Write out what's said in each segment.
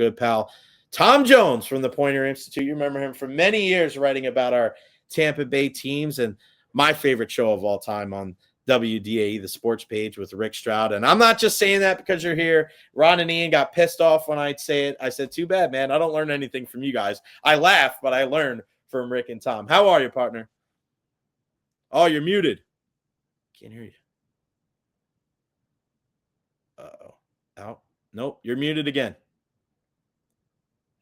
good pal Tom Jones from the Pointer Institute. You remember him for many years writing about our Tampa Bay teams, and my favorite show of all time on WDAE, the sports page with Rick Stroud. And I'm not just saying that because you're here. Ron and Ian got pissed off when I'd say it. I said, too bad, man. I don't learn anything from you guys. I laugh, but I learn from Rick and Tom. How are you, partner? Oh, you're muted. Can't hear you. Uh-oh. Out. Nope, you're muted again.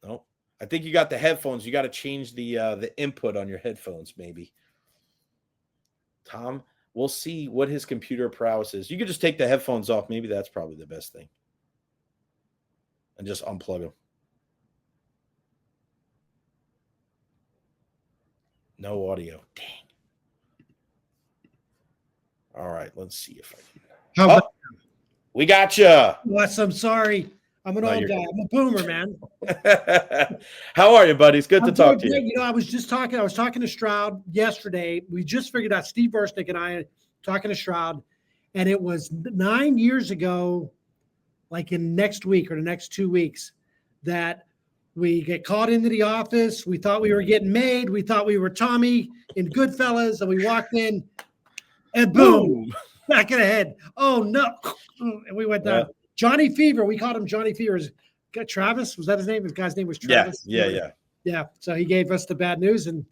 Nope. I think you got the headphones. You got to change the input on your headphones, maybe. Tom, we'll see what his computer prowess is. You could just take the headphones off. Maybe that's probably the best thing. And just unplug them. No audio. Dang. All right, let's see if I can. We got you. Wes, I'm sorry. I'm an old guy. I'm a boomer, man. How are you, buddy? It's good to talk to you. You know, I was talking to Stroud yesterday. We just figured out, Steve Versnick and I talking to Stroud, and it was 9 years ago, like in next week or the next 2 weeks, that we get called into the office. We thought we were getting made. We thought we were Tommy in Goodfellas, and we walked in, and boom, back of the head. Oh, no. And we went down. Johnny Fever. We called him Johnny Fever. Travis, was that his name? His guy's name was Travis. Yeah. So he gave us the bad news, and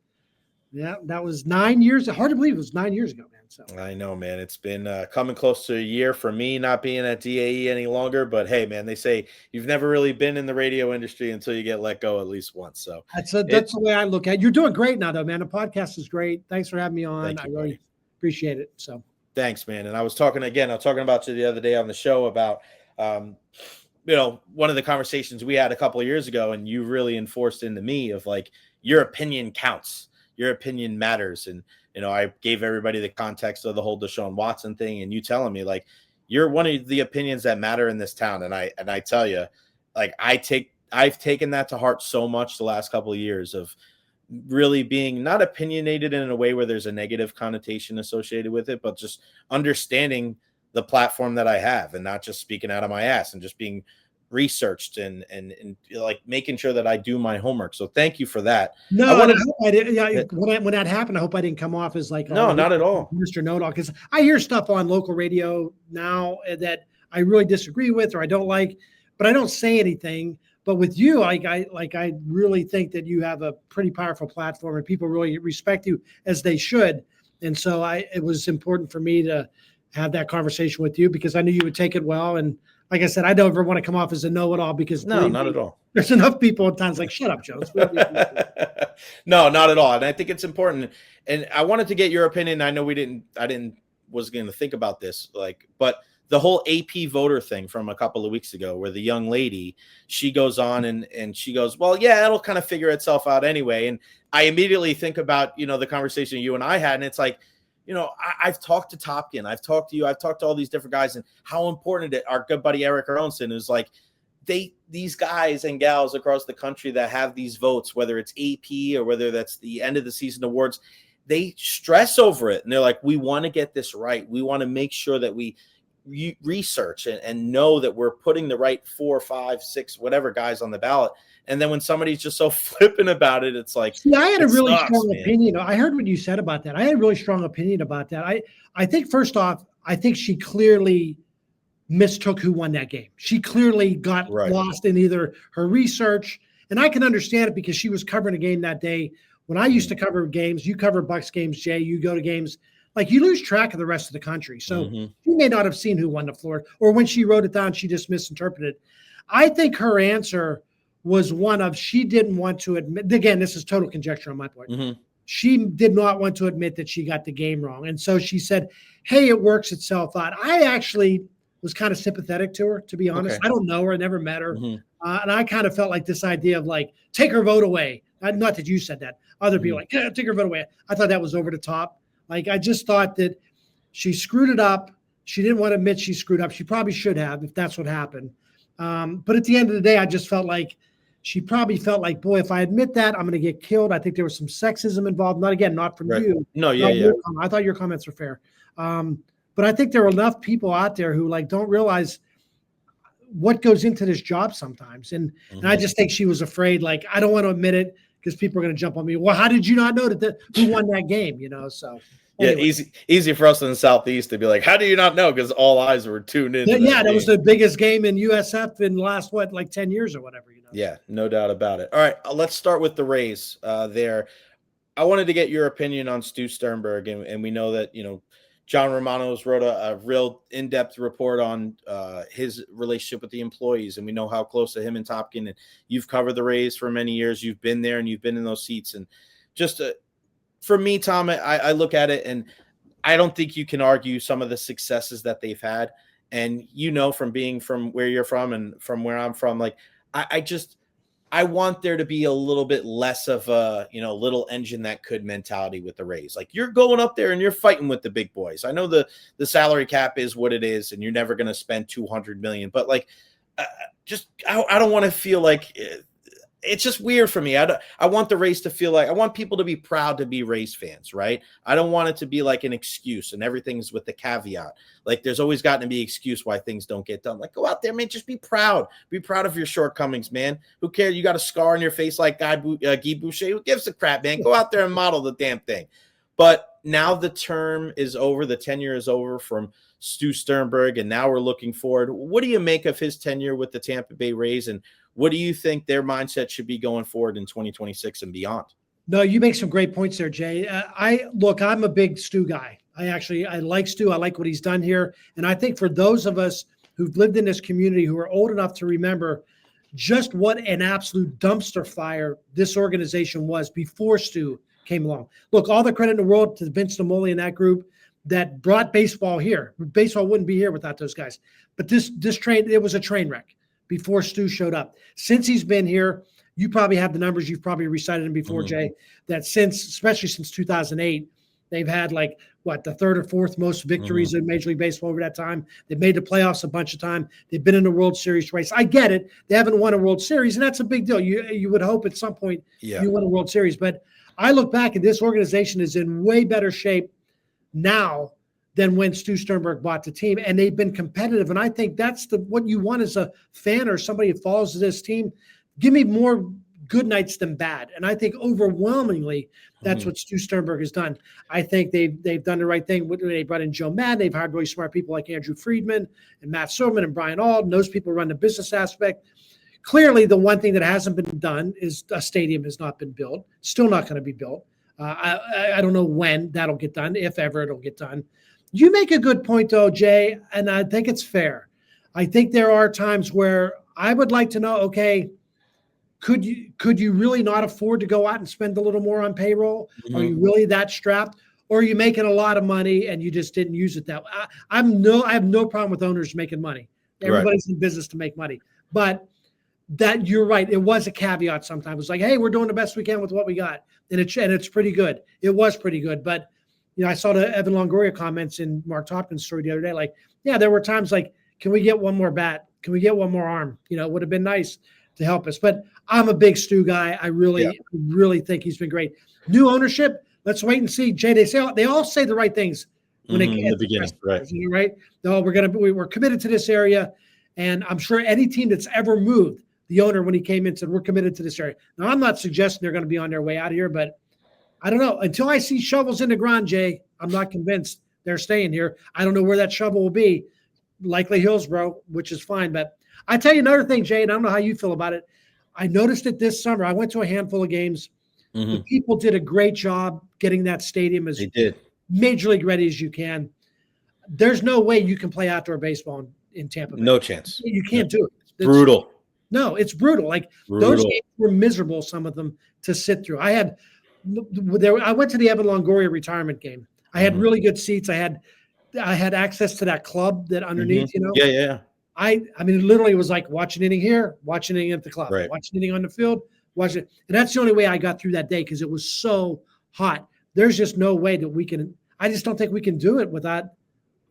that was 9 years. Hard to believe it was 9 years ago, man. So I know, man. It's been coming close to a year for me not being at DAE any longer. But hey, man, they say you've never really been in the radio industry until you get let go at least once. So that's the way I look at it. You're doing great now, though, man. The podcast is great. Thanks for having me on. I really appreciate it. So thanks, man. And I was talking about you the other day on the show about one of the conversations we had a couple of years ago, and you really enforced into me of like, your opinion counts, your opinion matters. And, I gave everybody the context of the whole Deshaun Watson thing, and you telling me like, you're one of the opinions that matter in this town. And I tell you, like, I've taken that to heart so much the last couple of years of really being not opinionated in a way where there's a negative connotation associated with it, but just understanding the platform that I have and not just speaking out of my ass and just being researched and like making sure that I do my homework. So thank you for that. No, I hope I did. Yeah, when that happened, I hope I didn't come off as like, no, not at all, Mr. Know-it-all, because I hear stuff on local radio now that I really disagree with or I don't like, but I don't say anything. But with you, I really think that you have a pretty powerful platform and people really respect you as they should. And so it was important for me to have that conversation with you because I knew you would take it well. And like I said, I don't ever want to come off as a know-it-all because no, not at all. There's enough people at times like, shut up, Jones. No, not at all. And I think it's important. And I wanted to get your opinion. I know was going to think about this, but the whole AP voter thing from a couple of weeks ago where the young lady, she goes on and she goes, well, yeah, it'll kind of figure itself out anyway. And I immediately think about, the conversation you and I had, and it's like, I've talked to Talkin, I've talked to you, I've talked to all these different guys, and how important it. Our good buddy Eric Aronson is like, these guys and gals across the country that have these votes, whether it's AP or whether that's the end of the season awards, they stress over it, and they're like, we want to get this right. We want to make sure that we research and know that we're putting the right 4, 5, 6, whatever guys on the ballot. And then when somebody's just so flippant about it, it's like, I had a really strong opinion. I heard what you said about that. I had a really strong opinion about that. I think first off, I think she clearly mistook who won that game. She clearly got lost in either her research, and I can understand it because she was covering a game that day. When I used to cover games, you cover Bucs games, Jay, you go to games, like you lose track of the rest of the country. So she may not have seen who won the floor, or when she wrote it down, she just misinterpreted it. I think her answer was one of, she didn't want to admit, again, this is total conjecture on my part. She did not want to admit that she got the game wrong. And so she said, hey, it works itself out. I actually was kind of sympathetic to her, to be honest. I don't know her. I never met her. And I kind of felt like this idea of like, take her vote away. Not that you said that. Other people like, yeah, take her vote away. I thought that was over the top. Like, I just thought that she screwed it up. She didn't want to admit she screwed up. She probably should have, if that's what happened. But at the end of the day, I just felt like she probably felt like, boy, if I admit that, I'm going to get killed. I think there was some sexism involved. Not from you. No, I thought your comments were fair. But I think there are enough people out there who like don't realize what goes into this job sometimes. And I just think she was afraid, like, I don't want to admit it because people are going to jump on me. Well, how did you not know who won that game? So anyway. Yeah, easy for us in the Southeast to be like, how do you not know? Because all eyes were tuned in. Yeah, that was the biggest game in USF in the last 10 years or whatever. Yeah, no doubt about it. All right, let's start with the Rays there. I wanted to get your opinion on Stu Sternberg, and we know that John Romanos wrote a real in-depth report on his relationship with the employees, and we know how close to him and Talkin. And you've covered the Rays for many years. You've been there, and you've been in those seats. And just for me, Tom, I look at it, and I don't think you can argue some of the successes that they've had. And from being from where you're from and from where I'm from, like I want there to be a little bit less of a, little engine that could mentality with the Rays. Like, you're going up there and you're fighting with the big boys. I know the salary cap is what it is, and you're never going to spend $200 million, but like, I don't want to feel like it's just weird for me. I want the Rays to feel like, I want people to be proud to be Rays fans, right? I don't want it to be like an excuse and everything's with the caveat. Like, there's always gotten to be excuse why things don't get done. Like, go out there, man. Just be proud. Be proud of your shortcomings, man. Who cares? You got a scar on your face like Guy Boucher. Who gives a crap, man? Go out there and model the damn thing. But now the term is over. The tenure is over from Stu Sternberg, and now we're looking forward. What do you make of his tenure with the Tampa Bay Rays, and what do you think their mindset should be going forward in 2026 and beyond? No, you make some great points there, Jay. I'm a big Stu guy. I like Stu. I like what he's done here. And I think for those of us who've lived in this community who are old enough to remember just what an absolute dumpster fire this organization was before Stu came along. Look, all the credit in the world to Vince Namoli and that group that brought baseball here. Baseball wouldn't be here without those guys. But this train, it was a train wreck before Stu showed up. Since he's been here, you probably have the numbers. You've probably recited them before, Jay, that especially since 2008, they've had the third or fourth most victories in Major League Baseball over that time. They've made the playoffs a bunch of times. They've been in the World Series race. I get it. They haven't won a World Series, and that's a big deal. You would hope at some point you win a World Series. But I look back, and this organization is in way better shape now than when Stu Sternberg bought the team, and they've been competitive. And I think that's what you want as a fan or somebody who follows this team. Give me more good nights than bad. And I think overwhelmingly that's what Stu Sternberg has done. I think they've done the right thing. They brought in Joe Madden. They've hired really smart people like Andrew Friedman and Matt Silverman and Brian Auld. Those people run the business aspect. Clearly, the one thing that hasn't been done is a stadium has not been built. Still not going to be built. I don't know when that'll get done, if ever it'll get done. You make a good point, though, Jay, and I think it's fair. I think there are times where I would like to know, okay, could you really not afford to go out and spend a little more on payroll? Are you really that strapped? Or are you making a lot of money and you just didn't use it that way? I have no problem with owners making money. Everybody's in business to make money. But that you're right. It was a caveat sometimes. It's like, hey, we're doing the best we can with what we got. And it's pretty good. It was pretty good. But I saw the Evan Longoria comments in Mark Tompkins' story the other day. Like, yeah, there were times like, can we get one more bat? Can we get one more arm? It would have been nice to help us. But I'm a big Stu guy. I really think he's been great. New ownership, let's wait and see. Jay, they all say the right things when they get in the beginning, right? No, we're committed to this area. And I'm sure any team that's ever moved, the owner, when he came in, said, we're committed to this area. Now, I'm not suggesting they're going to be on their way out of here, but I don't know. Until I see shovels in the ground, Jay, I'm not convinced they're staying here. I don't know where that shovel will be. Likely Hillsborough, which is fine. But I tell you another thing, Jay, and I don't know how you feel about it. I noticed it this summer. I went to a handful of games. The people did a great job getting that stadium as major league ready as you can. There's no way you can play outdoor baseball in Tampa Bay. No chance. You can't do it. It's brutal. No, it's brutal. Those games were miserable, some of them, to sit through. I went to the Evan Longoria retirement game. I had really good seats. I had access to that club that underneath, Yeah. I mean, it literally was like watching inning here, watching inning at the club, watching inning on the field, watching it. And that's the only way I got through that day because it was so hot. There's just no way that we can – I just don't think we can do it without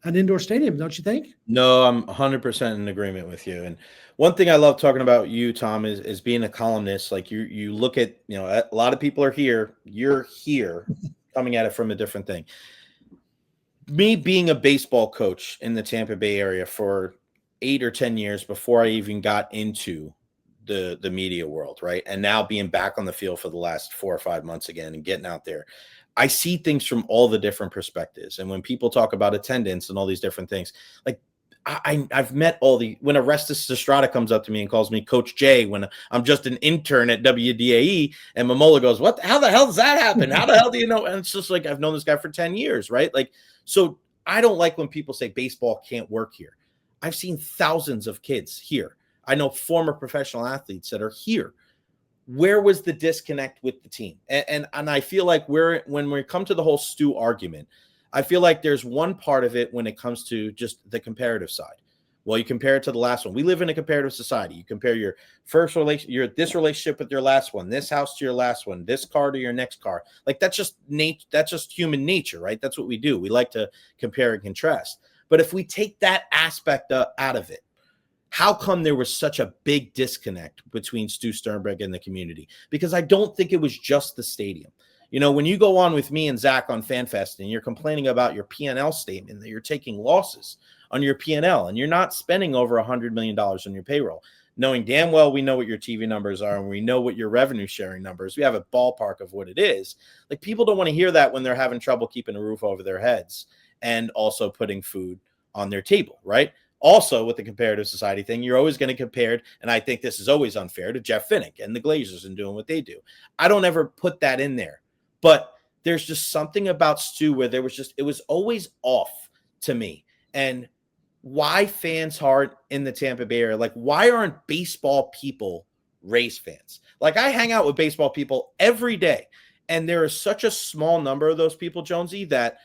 an indoor stadium, don't you think? No, I'm 100% in agreement with you. And one thing I love talking about you, Tom, is being a columnist. Like you look at, a lot of people are here. You're here coming at it from a different thing. Me being a baseball coach in the Tampa Bay area for 8 or 10 years before I even got into the media world, right? And now being back on the field for the last 4 or 5 months again and getting out there, I see things from all the different perspectives. And when people talk about attendance and all these different things, like I've met when Orestes Estrada comes up to me and calls me Coach J when I'm just an intern at WDAE, and Mamola goes, how the hell does that happen? How the hell do you know? And it's just like, I've known this guy for 10 years, right? Like, so I don't like when people say baseball can't work here. I've seen thousands of kids here. I know former professional athletes that are here. Where was the disconnect with the team? And I feel like when we come to the whole Stu argument, I feel like there's one part of it when it comes to just the comparative side. Well, you compare it to the last one. We live in a comparative society. You compare your first this relationship with your last one, this house to your last one, this car to your next car. Like that's just human nature, right? That's what we do. We like to compare and contrast. But if we take that aspect out of it, how come there was such a big disconnect between Stu Sternberg and the community? Because I don't think it was just the stadium. You know, when you go on with me and Zach on FanFest and you're complaining about your P&L statement, that you're taking losses on your P&L and you're not spending over $100 million on your payroll, knowing damn well we know what your TV numbers are and we know what your revenue sharing numbers. We have a ballpark of what it is. Like, people don't want to hear that when they're having trouble keeping a roof over their heads and also putting food on their table, right? Also, with the comparative society thing, you're always going to compare, and I think this is always unfair, to Jeff Finnick and the Glazers and doing what they do. I don't ever put that in there. But there's just something about Stu where it was always off to me. And why fans aren't in the Tampa Bay area? Like, why aren't baseball people Rays fans? Like, I hang out with baseball people every day, and there is such a small number of those people, Jonesy, that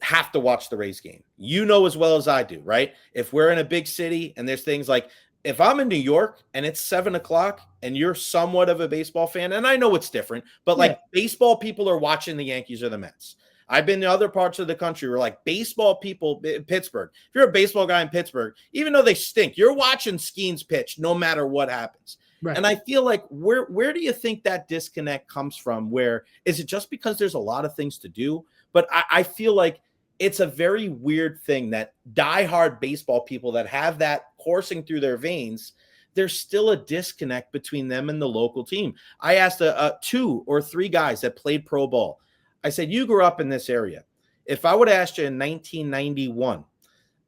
have to watch the Rays game. You know as well as I do, right? If we're in a big city and there's things like, if I'm in New York and it's 7:00 and you're somewhat of a baseball fan, and I know it's different, but like baseball people are watching the Yankees or the Mets. I've been to other parts of the country where like baseball people, Pittsburgh, if you're a baseball guy in Pittsburgh, even though they stink, you're watching Skeens pitch no matter what happens. Right. And I feel like where do you think that disconnect comes from? Where is it just because there's a lot of things to do? But I feel like it's a very weird thing that diehard baseball people that have that coursing through their veins, there's still a disconnect between them and the local team. I asked 2 or 3 guys that played pro ball. I said, you grew up in this area. If I would have asked you in 1991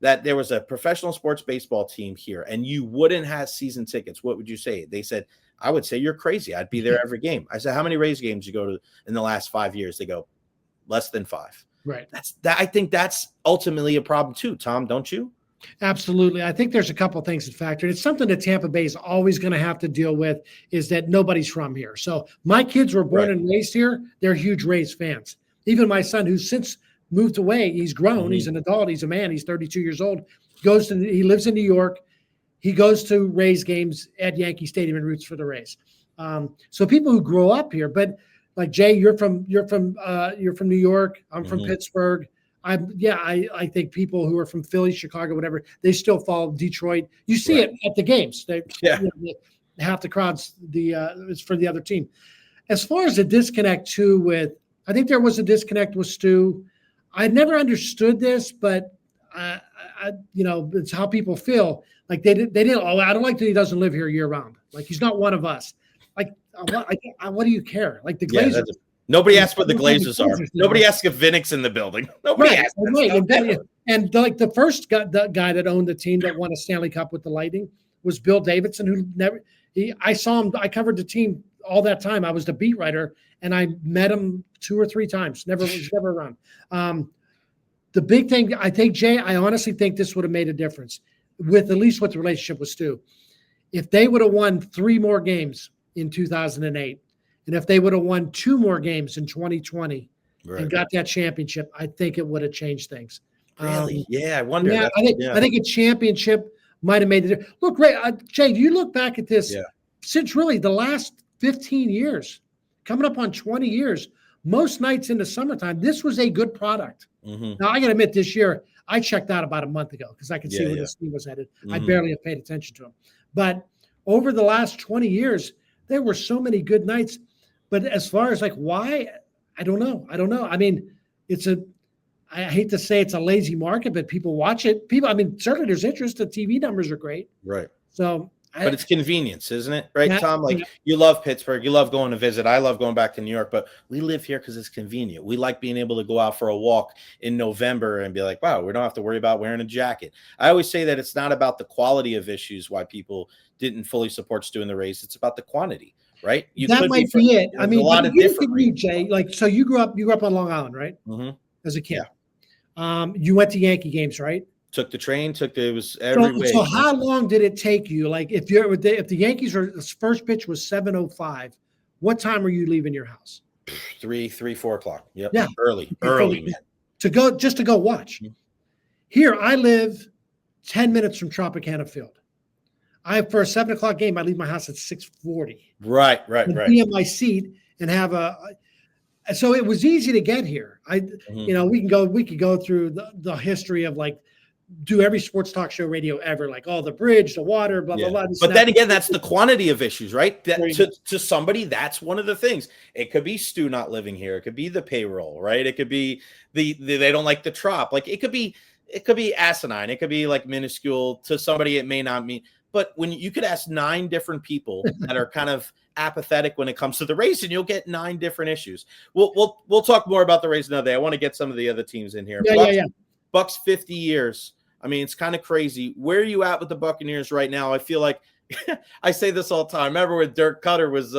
that there was a professional sports baseball team here and you wouldn't have season tickets, what would you say? They said, I would say you're crazy. I'd be there every game. I said, how many Rays games you go to in the last 5 years? They go, less than 5. Right. I think that's ultimately a problem too, Tom, don't you? Absolutely. I think there's a couple of things that factor. It's something that Tampa Bay is always going to have to deal with, is that nobody's from here. So my kids were born and raised here. They're huge Rays fans. Even my son, who's since moved away, he's grown. Mm-hmm. He's an adult. He's a man. He's 32 years old. He lives in New York. He goes to Rays games at Yankee Stadium and roots for the Rays. So people who grow up here, but like Jay, you're from New York. I'm from Pittsburgh. I think people who are from Philly, Chicago, whatever, they still follow Detroit. You see it at the games. Half the crowds is for the other team. As far as the disconnect too, I think there was a disconnect with Stu. I never understood this, but it's how people feel. Like they didn't. Oh, I don't like that he doesn't live here year round. Like he's not one of us. Like what do you care? Like the Glazers. Nobody asks what the Glazers are. Nobody asks if Vinnick's in the building. Nobody asks. And like the first guy that owned the team that won a Stanley Cup with the Lightning was Bill Davidson, who I saw him. I covered the team all that time. I was the beat writer, and I met him 2 or 3 times. Was never around. The big thing, I think, Jay, I honestly think this would have made a difference with at least with the relationship with Stu. If they would have won 3 more games in 2008, and if they would have won 2 more games in 2020 and got that championship, I think it would have changed things. Really? I wonder. Yeah, I think a championship might have made it. Look, Jay, you look back at this since really the last 15 years, coming up on 20 years, most nights in the summertime, this was a good product. Mm-hmm. Now, I got to admit, this year, I checked out about a month ago because I could see where this team was headed. Mm-hmm. I barely have paid attention to them. But over the last 20 years, there were so many good nights. But as far as like why, I don't know. I mean, I hate to say it's a lazy market, but people watch it. I mean, certainly there's interest. The TV numbers are great. Right. So, but it's convenience, isn't it? Right, yeah, Tom? Like, yeah. You love Pittsburgh. You love going to visit. I love going back to New York, but we live here because it's convenient. We like being able to go out for a walk in November and be like, wow, we don't have to worry about wearing a jacket. I always say that it's not about the quality of issues why people didn't fully support Stu in the race. It's about the quantity, right? That might be it. I mean, a lot of different reasons. Jay. Like, so you grew up on Long Island, right? Mm-hmm. As a kid. Yeah. You went to Yankee games, right? Took the train, it was every way. So how long did it take you? Like if the Yankees the first pitch was 7:05, what time were you leaving your house? 4 o'clock. Yep. Yeah. Early, man. To go watch. Mm-hmm. Here, I live 10 minutes from Tropicana Field. For a 7 o'clock game, I leave my house at 6:40. Right. Be in my seat and have so it was easy to get here. We could go through the history of like do every sports talk show radio ever, like the bridge, the water, blah, blah, blah. But then again, that's the quantity of issues, right? To somebody, that's one of the things. It could be Stu not living here. It could be the payroll, right? It could be they don't like the trop. Like it could be asinine. It could be like minuscule. To somebody, it may not mean. But when you could ask 9 different people that are kind of apathetic when it comes to the race, and you'll get 9 different issues. We'll talk more about the race another day. I want to get some of the other teams in here. Bucks 50 years. I mean, it's kind of crazy. Where are you at with the Buccaneers right now? I feel like I say this all the time. Remember when Dirk Cutter was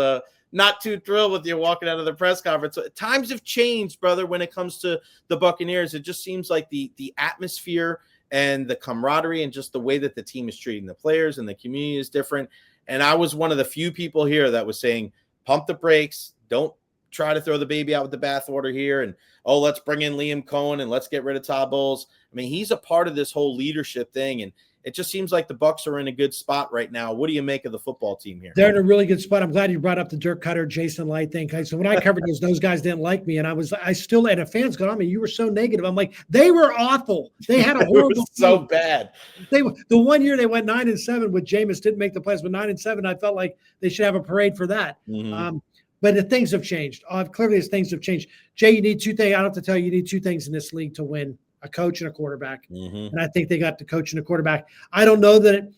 not too thrilled with you walking out of the press conference. Times have changed, brother, when it comes to the Buccaneers. It just seems like the atmosphere and the camaraderie and just the way that the team is treating the players and the community is different. And I was one of the few people here that was saying, pump the brakes. Don't try to throw the baby out with the bathwater here. And, let's bring in Liam Cohen and let's get rid of Todd Bowles. I mean, he's a part of this whole leadership thing. And it just seems like the Bucs are in a good spot right now. What do you make of the football team here? They're in a really good spot. I'm glad you brought up the Dirk Cutter, Jason Light thing. So when I covered those guys didn't like me. And I still had a fans got on me. You were so negative. I'm like, they were awful. They had a horrible so bad. The 1 year they went 9-7 with Jameis, didn't make the playoffs, but 9-7, I felt like they should have a parade for that. Mm-hmm. But the things have changed. Clearly, things have changed. Jay, you need 2 things. I don't have to tell you, you need 2 things in this league to win: a coach and a quarterback. Mm-hmm. And I think they got the coach and the quarterback. I don't know that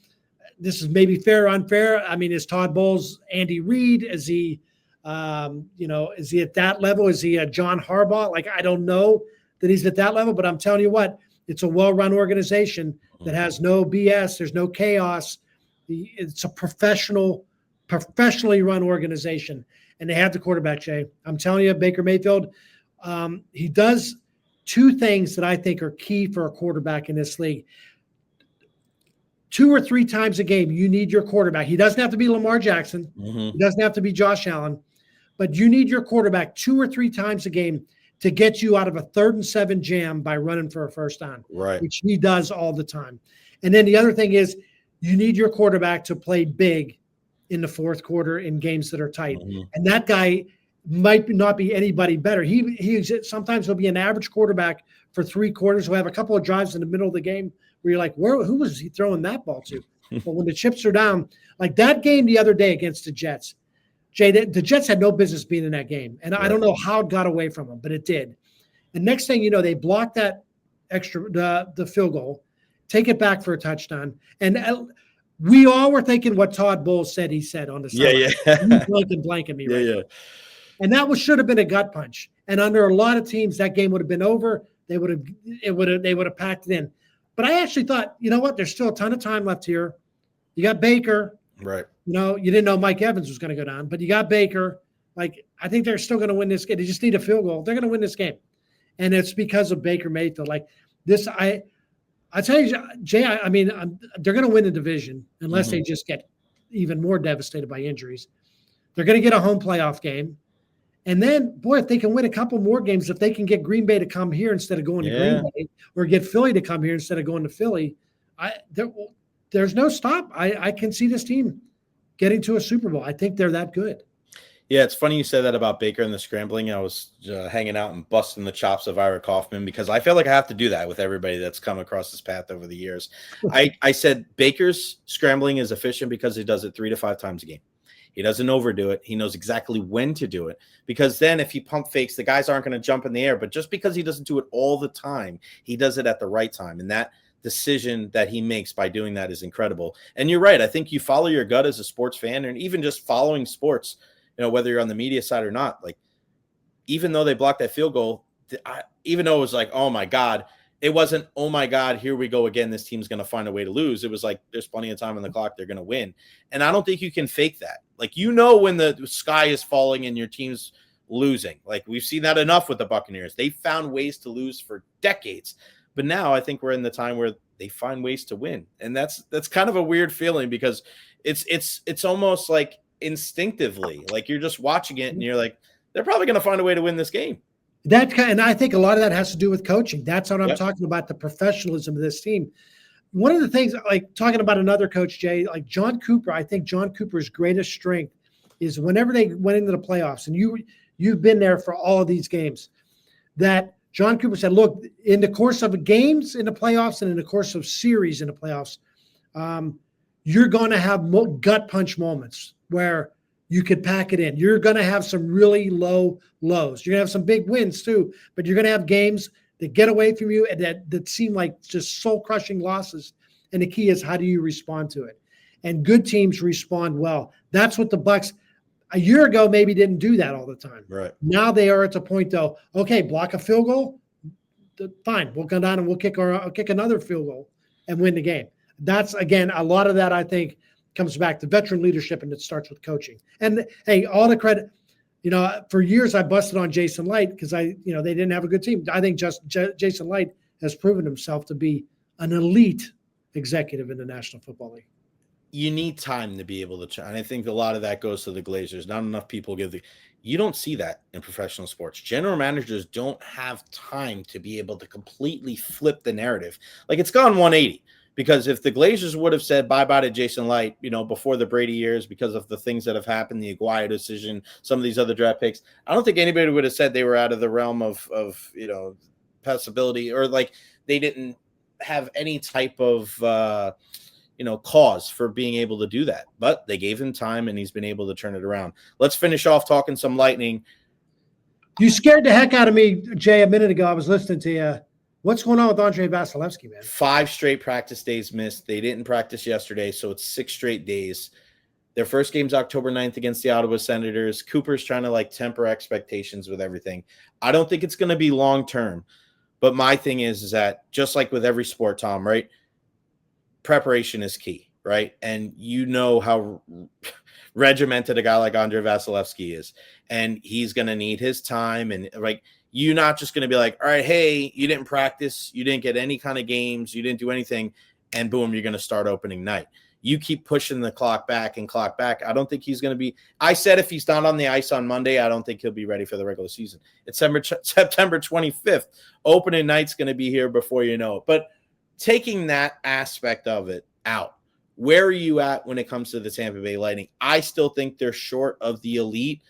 this is maybe fair or unfair. I mean, is Todd Bowles Andy Reid? Is he, is he at that level? Is he a John Harbaugh? Like, I don't know that he's at that level, but I'm telling you what, it's a well-run organization that has no BS. There's no chaos. It's a professionally run organization. And they have the quarterback, Jay. I'm telling you, Baker Mayfield, he does 2 things that I think are key for a quarterback in this league. 2 or 3 times a game, you need your quarterback. He doesn't have to be Lamar Jackson. Mm-hmm. He doesn't have to be Josh Allen. But you need your quarterback 2 or 3 times a game to get you out of a 3rd and 7 jam by running for a first down, right? Which he does all the time. And then the other thing is you need your quarterback to play big in the 4th quarter in games that are tight. Mm-hmm. And that guy might not be anybody better. He sometimes he'll be an average quarterback for 3 quarters. He'll have a couple of drives in the middle of the game where you're like, who was he throwing that ball to? But when the chips are down, like that game the other day against the Jets, Jay, the Jets had no business being in that game. And I don't know how it got away from them, but it did. And next thing you know, they blocked that the field goal, take it back for a touchdown. And we all were thinking what Todd Bowles said he said on the side. Yeah. Blanking me right now. And that should have been a gut punch. And under a lot of teams, that game would have been over. They would have packed it in. But I actually thought, you know what? There's still a ton of time left here. You got Baker. Right. You didn't know Mike Evans was going to go down, but you got Baker. Like, I think they're still going to win this game. They just need a field goal. They're going to win this game. And it's because of Baker Mayfield. Like this, I tell you, Jay, I mean, they're going to win the division unless they just get even more devastated by injuries. They're going to get a home playoff game. And then, boy, if they can win a couple more games, if they can get Green Bay to come here instead of going to Green Bay, or get Philly to come here instead of going to Philly, there's no stop. I can see this team getting to a Super Bowl. I think they're that good. Yeah, it's funny you said that about Baker and the scrambling. I was hanging out and busting the chops of Ira Kaufman because I feel like I have to do that with everybody that's come across this path over the years. I said Baker's scrambling is efficient because he does it 3 to 5 times a game. He doesn't overdo it. He knows exactly when to do it, because then if he pump fakes, the guys aren't going to jump in the air. But just because he doesn't do it all the time, he does it at the right time. And that decision that he makes by doing that is incredible. And you're right. I think you follow your gut as a sports fan, and even just following sports, whether you're on the media side or not, like, even though they blocked that field goal, even though it was like, oh my God, it wasn't, oh my God, here we go again, this team's going to find a way to lose. It was like, there's plenty of time on the clock, they're going to win. And I don't think you can fake that. Like, when the sky is falling and your team's losing. Like, we've seen that enough with the Buccaneers. They found ways to lose for decades. But now I think we're in the time where they find ways to win. And that's kind of a weird feeling, because it's almost like instinctively, like you're just watching it and you're like, they're probably going to find a way to win this game. And I think a lot of that has to do with coaching. That's what I'm talking about, the professionalism of this team. One of the things, like talking about another coach, Jay, like John Cooper, I think John Cooper's greatest strength is whenever they went into the playoffs, and you've been there for all of these games, that John Cooper said, look, in the course of games in the playoffs and in the course of series in the playoffs, you're going to have gut punch moments where you could pack it in. You're going to have some really low lows. You're going to have some big wins too, but you're going to have games that get away from you and that seem like just soul-crushing losses. And the key is, how do you respond to it? And good teams respond well. That's what the Bucs a year ago maybe didn't do that all the time. Right. Now they are at the point, though, okay, block a field goal, fine. We'll come down and we'll kick another field goal and win the game. That's, again, a lot of that, I think, comes back to veteran leadership, and it starts with coaching. And hey, all the credit, for years I busted on Jason Light because they didn't have a good team. I think just Jason Light has proven himself to be an elite executive in the National Football League. You need time to be able to try. And I think a lot of that goes to the Glazers. Not enough people you don't see that in professional sports. General managers don't have time to be able to completely flip the narrative. Like, it's gone 180. Because if the Glazers would have said bye-bye to Jason Light, before the Brady years, because of the things that have happened, the Aguayo decision, some of these other draft picks, I don't think anybody would have said they were out of the realm of possibility, or like they didn't have any type of, cause for being able to do that. But they gave him time, and he's been able to turn it around. Let's finish off talking some Lightning. You scared the heck out of me, Jay, a minute ago. I was listening to you. What's going on with Andrei Vasilevskiy, man? 5 straight practice days missed. They didn't practice yesterday, so it's 6 straight days. Their first game's October 9th against the Ottawa Senators. Cooper's trying to temper expectations with everything. I don't think it's going to be long-term, but my thing is that just like with every sport, Tom, right? Preparation is key, right? And how regimented a guy like Andrei Vasilevskiy is, and he's going to need his time, and you're not just going to be like, all right, hey, you didn't practice, you didn't get any kind of games, you didn't do anything, and boom, you're going to start opening night. You keep pushing the clock back. I don't think he's going to be – I said if he's not on the ice on Monday, I don't think he'll be ready for the regular season. It's September 25th. Opening night's going to be here before you know it. But taking that aspect of it out, where are you at when it comes to the Tampa Bay Lightning? I still think they're short of the elite.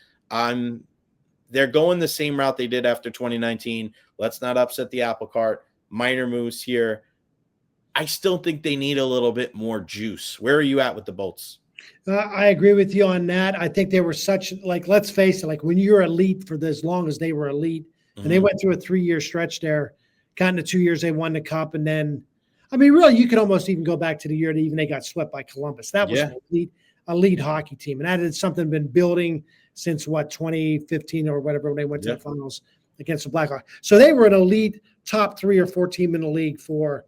They're going the same route they did after 2019. Let's not upset the apple cart. Minor moves here. I still think they need a little bit more juice. Where are you at with the Bolts? I agree with you on that. I think they were let's face it, when you're elite for as long as they were elite, and they went through a 3-year stretch there, kind of 2 years they won the Cup, and then, really, you could almost even go back to the year that they got swept by Columbus. That was an elite hockey team, and that had something been building since 2015 or whatever, when they went to the finals against the Blackhawks. So they were an elite top 3 or 4 team in the league for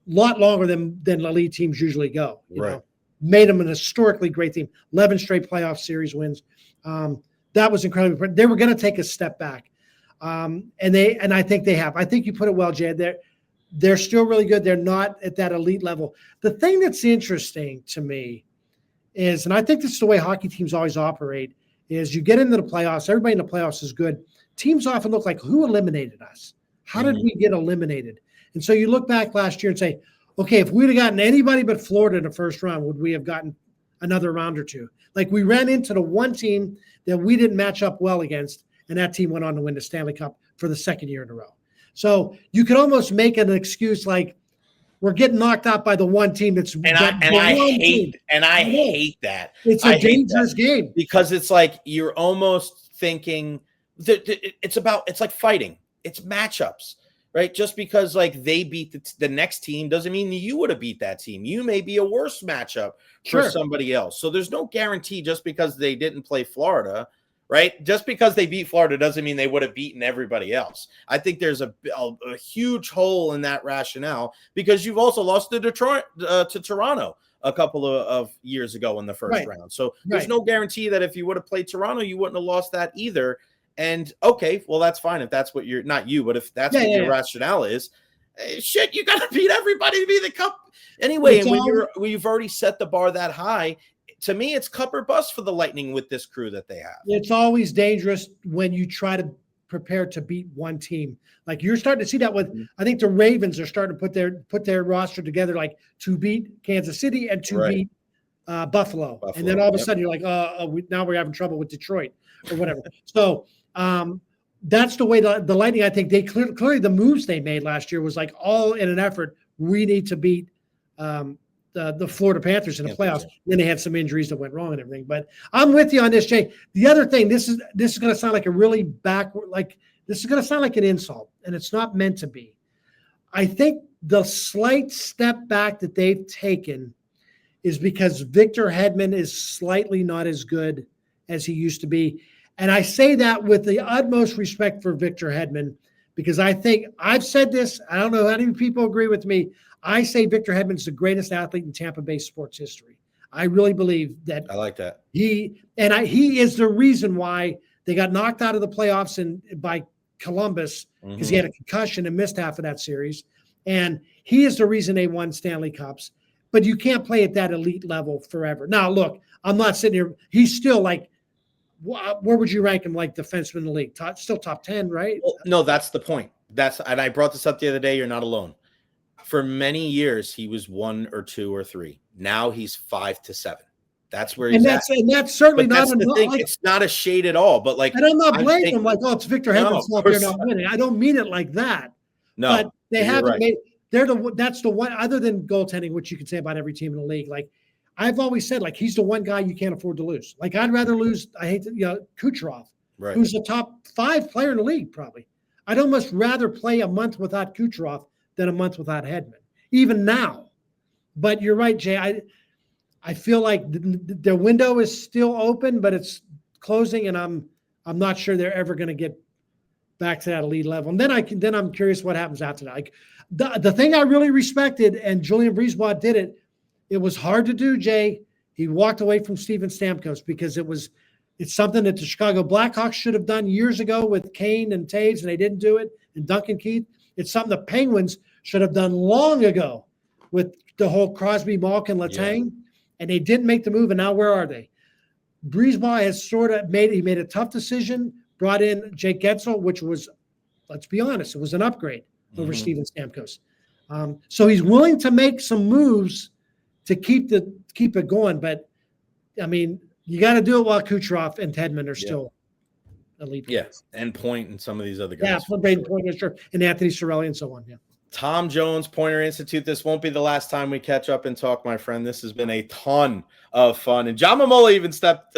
a lot longer than elite teams usually go. You know? Made them an historically great team. 11 straight playoff series wins. That was incredible. They were going to take a step back. And I think they have. I think you put it well, Jay. They're still really good. They're not at that elite level. The thing that's interesting to me is, and I think this is the way hockey teams always operate, is you get into the playoffs, everybody in the playoffs is good. Teams often look like, who eliminated us? How did we get eliminated? And so you look back last year and say, okay, if we'd have gotten anybody but Florida in the first round, would we have gotten another round or two? We ran into the one team that we didn't match up well against, and that team went on to win the Stanley Cup for the second year in a row. So you could almost make an excuse we're getting knocked out by the one team that's I hate that. It's a dangerous game because it's like you're almost thinking that it's like fighting. It's matchups, right? Just because like they beat the next team doesn't mean you would have beat that team. You may be a worse matchup for somebody else. So there's no guarantee just because they didn't play Florida, right? Just because they beat Florida doesn't mean they would have beaten everybody else. I think there's a huge hole in that rationale because you've also lost to Toronto a couple of years ago in the first round. So there's no guarantee that if you would have played Toronto, you wouldn't have lost that either. And okay, well, that's fine if that's what you're not you, but if that's what your rationale is, shit, you got to beat everybody to be the Cup anyway. And when you've already set the bar that high, to me, it's cup or bust for the Lightning with this crew that they have. It's always dangerous when you try to prepare to beat one team. Like you're starting to see that with, I think the Ravens are starting to put their roster together, like to beat Kansas City and to beat Buffalo. And then all of a sudden you're like, now we're having trouble with Detroit or whatever. So that's the way the Lightning, I think they clearly the moves they made last year was like all in an effort. We need to beat the Florida Panthers in the playoffs. Then they had some injuries that went wrong and everything. But I'm with you on this, Jay. The other thing, this is going to sound like a really backward, like this is going to sound like an insult, and it's not meant to be. I think the slight step back that they've taken is because Victor Hedman is slightly not as good as he used to be. And I say that with the utmost respect for Victor Hedman, because I think I've said this. I don't know how many people agree with me. I say Victor Hedman is the greatest athlete in Tampa Bay sports history. I really believe that. I like that. He is the reason why they got knocked out of the playoffs by Columbus because he had a concussion and missed half of that series. And he is the reason they won Stanley Cups. But you can't play at that elite level forever. Now, look, I'm not sitting here. He's still like, where would you rank him like defenseman in the league? Still top 10, right? Well, no, that's the point. And I brought this up the other day. You're not alone. For many years, he was 1 or 2 or 3. Now he's 5 to 7. That's where he's at. And that's certainly not the thing. It's not a shade at all. But like, and I'm not blaming him like, oh, it's Victor Hedman's fault they're not winning. I don't mean it like that. No, but they haven't made. That's the one. Other than goaltending, which you can say about every team in the league. Like I've always said, like he's the one guy you can't afford to lose. Like I'd rather lose. I hate to, Kucherov, who's the top 5 player in the league probably. I'd almost rather play a month without Kucherov than a month without Hedman, even now. But you're right, Jay. I feel like the window is still open, but it's closing, and I'm not sure they're ever going to get back to that elite level. And then I'm curious what happens after that. Like the thing I really respected, and Julian Brisebois did it. It was hard to do, Jay. He walked away from Steven Stamkos because it's something that the Chicago Blackhawks should have done years ago with Kane and Taves, and they didn't do it. And Duncan Keith. It's something the Penguins should have done long ago with the whole Crosby, Malkin, Letang, and they didn't make the move. And now where are they? Brisebois has sort of made a tough decision, brought in Jake Getzel, which was, let's be honest, it was an upgrade over Steven Stamkos. So he's willing to make some moves to keep it going. But I mean, you got to do it while Kucherov and Hedman are still elite. Yes, and Point and some of these other guys. Yeah, Braden Point, sure, and Anthony Cirelli and so on. Yeah. Tom Jones, Pointer Institute. This won't be the last time we catch up and talk, my friend. This has been a ton of fun. And John Momola even stopped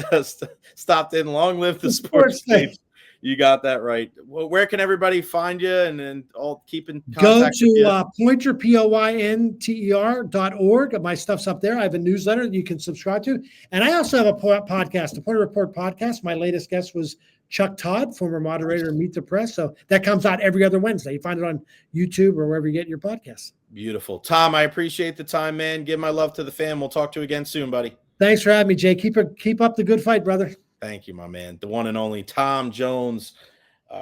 in. Long live the sports stage. You got that right. Well, where can everybody find you and all keep in contact? Go to Pointer, POINTER.org. My stuff's up there. I have a newsletter that you can subscribe to. And I also have a podcast, the Pointer Report podcast. My latest guest was Chuck Todd, former moderator of Meet the Press. So that comes out every other Wednesday. You find it on YouTube or wherever you get your podcasts. Beautiful. Tom, I appreciate the time, man. Give my love to the fam. We'll talk to you again soon, buddy. Thanks for having me, Jay. Keep up the good fight, brother. Thank you, my man. The one and only Tom Jones.